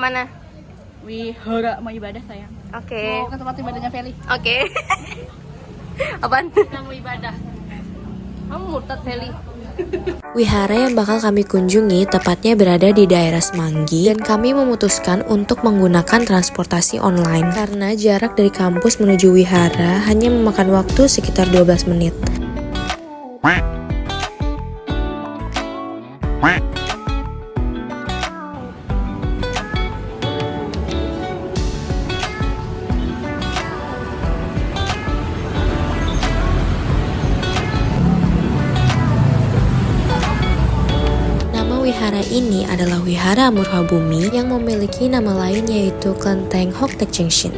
kemana? Wihara mau ibadah sayang. Oke. Mau ke tempat ibadahnya Feli. Oke. Apaan? Kita mau ibadah. Kamu murtad Feli. Wihara yang bakal kami kunjungi tepatnya berada di daerah Semanggi dan kami memutuskan untuk menggunakan transportasi online karena jarak dari kampus menuju wihara hanya memakan waktu sekitar 12 menit. Wihara ini adalah Wihara Amurfabumi yang memiliki nama lain yaitu Kelenteng Hoktaek Junction.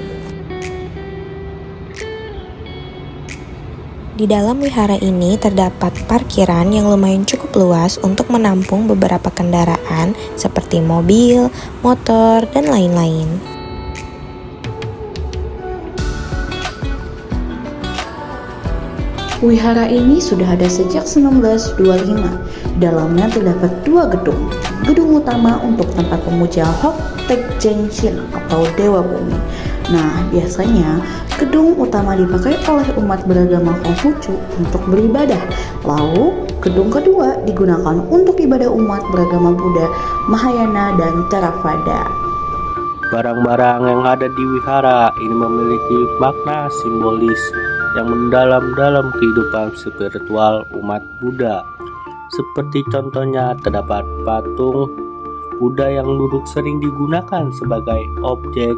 Di dalam wihara ini terdapat parkiran yang lumayan cukup luas untuk menampung beberapa kendaraan seperti mobil, motor, dan lain-lain. Wihara ini sudah ada sejak 1925. Dalamnya terdapat dua gedung. Gedung utama untuk tempat pemuja Hoktaek Junction atau Dewa Bumi. Nah, biasanya gedung utama dipakai oleh umat beragama Konghucu untuk beribadah. Lalu, gedung kedua digunakan untuk ibadah umat beragama Buddha, Mahayana, dan Theravada. Barang-barang yang ada di wihara ini memiliki makna simbolis yang mendalam dalam kehidupan spiritual umat Buddha. Seperti contohnya terdapat patung Buddha yang duduk sering digunakan sebagai objek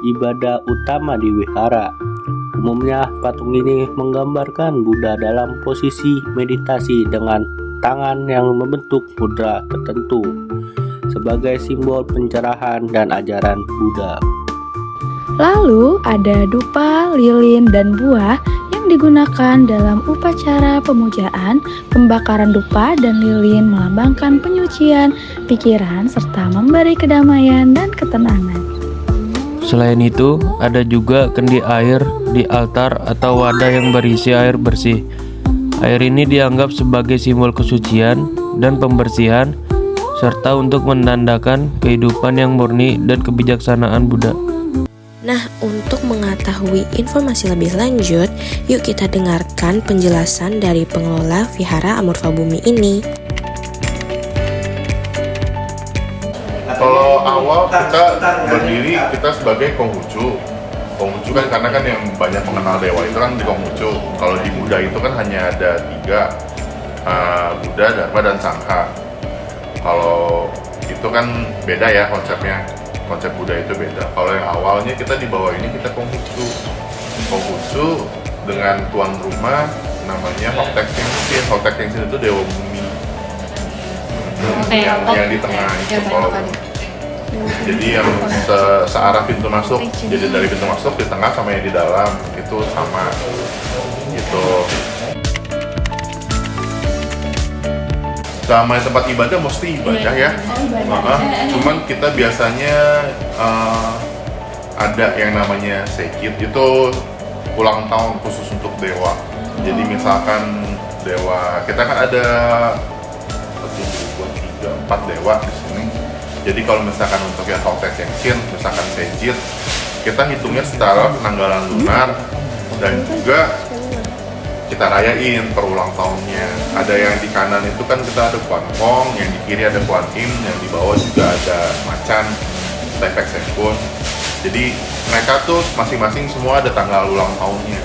ibadah utama di wihara. Umumnya patung ini menggambarkan Buddha dalam posisi meditasi dengan tangan yang membentuk mudra tertentu sebagai simbol pencerahan dan ajaran Buddha. Lalu ada dupa, lilin, dan buah yang digunakan dalam upacara pemujaan. Pembakaran dupa dan lilin melambangkan penyucian pikiran serta memberi kedamaian dan ketenangan. Selain itu, ada juga kendi air di altar atau wadah yang berisi air bersih. Air ini dianggap sebagai simbol kesucian dan pembersihan, serta untuk menandakan kehidupan yang murni dan kebijaksanaan Buddha. Nah, untuk mengetahui informasi lebih lanjut, yuk kita dengarkan penjelasan dari pengelola Vihara Amurfabumi ini. Kalau awal kita berdiri kita sebagai Konghucu. Konghucu kan karena kan yang banyak mengenal dewa itu kan di Konghucu. Kalau di Buddha itu kan hanya ada 3, Buddha, Dharma, dan Sangha. Kalau itu kan beda ya konsepnya. Konsep Buddha itu beda. Kalau yang awalnya kita di bawah ini kita Konghucu. Konghucu dengan tuan rumah namanya Hoktaek Junction. Hoktaek Junction itu Dewa Bumi. Yang di tengah itu kalau jadi yang searah pintu masuk. Jadi dari pintu masuk di tengah sama yang di dalam itu sama gitu. Sama tempat ibadah mesti ibadah ya. Cuman kita biasanya ada yang namanya Sejit, itu ulang tahun khusus untuk dewa. Jadi misalkan dewa, kita kan ada 4 dewa di sini. Jadi kalau misalkan untuk yang Hoktaek Junction, misalkan Sejit, kita hitungnya secara penanggalan lunar dan juga kita rayain per ulang tahunnya. Ada yang di kanan itu kan kita ada Kuan Kong, yang di kiri ada Kuan Im, yang di bawah juga ada Macan, Taipei Sekun. Jadi mereka tuh masing-masing semua ada tanggal ulang tahunnya.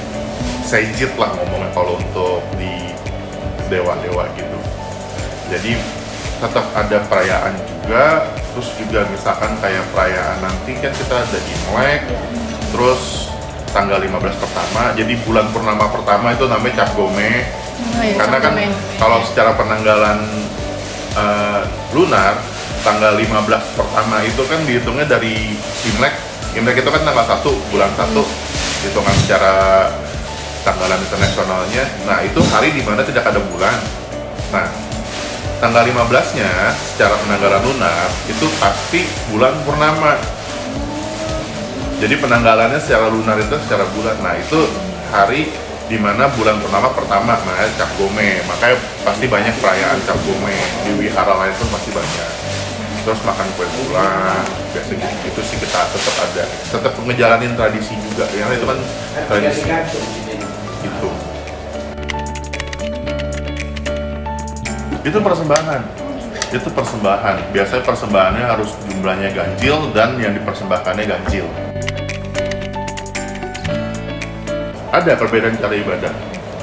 Sejit lah ngomongnya kalau untuk di dewa-dewa gitu. Jadi tetap ada perayaan juga. Terus juga misalkan kayak perayaan nanti kan kita ada Imlek, terus tanggal 15 pertama, jadi bulan purnama pertama itu namanya Cap Gome. Karena kan kalau secara penanggalan lunar, tanggal 15 pertama itu kan dihitungnya dari Imlek. Imlek itu kan tanggal 1, bulan 1, hitungan secara tanggalan internasionalnya. Nah, itu hari dimana tidak ada bulan. Nah, tanggal 15-nya secara penanggalan lunar itu pasti bulan purnama. Jadi penanggalannya secara lunar itu secara bulan. Nah, itu hari di mana bulan purnama pertama, namanya Cap Gome. Makanya pasti banyak perayaan Cap Gome. Di wihara lain pun pasti banyak. terus makan kue bulan, biasa gitu sih kita tetap ngejalanin tradisi juga, karena itu kan tradisi gitu. Itu persembahan. Biasanya persembahannya harus jumlahnya ganjil dan yang dipersembahkannya ganjil. Ada perbedaan cara ibadah.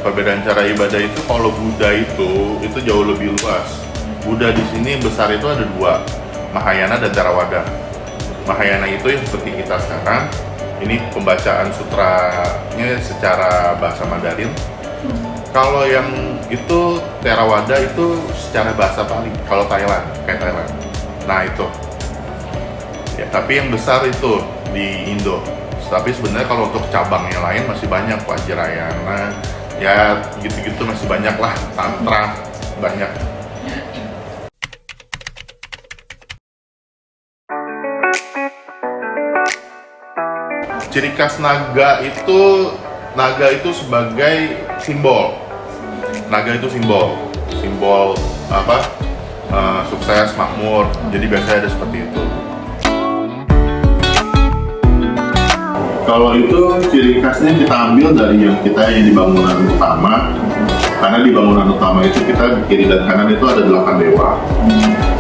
Perbedaan cara ibadah itu kalau Buddha itu jauh lebih luas. Buddha di sini besar itu ada dua, Mahayana dan Theravada. Mahayana itu yang seperti kita sekarang, ini pembacaan sutranya secara bahasa Mandarin. Kalau yang itu Theravada itu secara bahasa Pali, kalau Thailand, kayak Thailand. Nah itu. Ya, tapi yang besar itu di Indo. Tapi sebenarnya kalau untuk cabangnya lain masih banyak, Vajrayana, ya gitu-gitu masih banyak lah, Tantra banyak. Ciri khas naga itu sebagai simbol. Naga itu simbol apa? Sukses, makmur. Jadi biasanya ada seperti itu. Kalau itu ciri khasnya kita ambil dari yang di bangunan utama. Karena di bangunan utama itu kita di kiri dan kanan itu ada 8 dewa.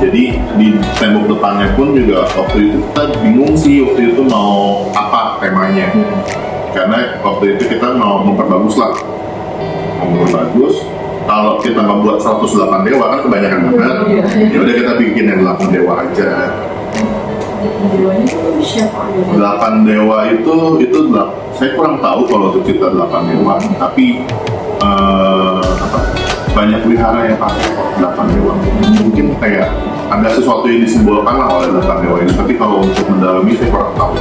Jadi di tembok depannya pun juga waktu itu kita bingung sih waktu itu mau apa temanya. Karena waktu itu kita mau memperbagus. Kalau kita nggak buat 108 dewa kan kebanyakan banget. Ya udah kita bikin yang 8 dewa aja. 8 dewa itu saya kurang tahu kalau untuk kita 8 dewa, tapi banyak wihara yang pakai 8 dewa. Mungkin kayak ada sesuatu yang disimbolkan lah oleh 8 dewa ini, tapi kalau untuk mendalami saya kurang tahu.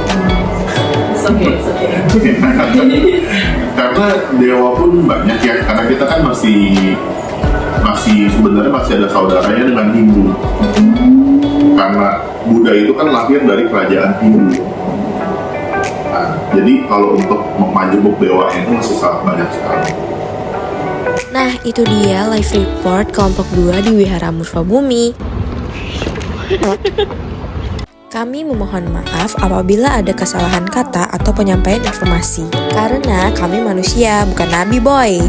Karena dewa pun banyak ya, karena kita kan masih sebenarnya masih ada saudaranya dengan Hindu. Karena Buddha itu kan lahir dari kerajaan Hindu. Nah, jadi kalau untuk majemuk dewa itu masih sangat banyak sekali. Nah, itu dia live report kelompok 2 di Wihara Murvabumi. Kami memohon maaf apabila ada kesalahan kata atau penyampaian informasi. Karena kami manusia, bukan nabi boy.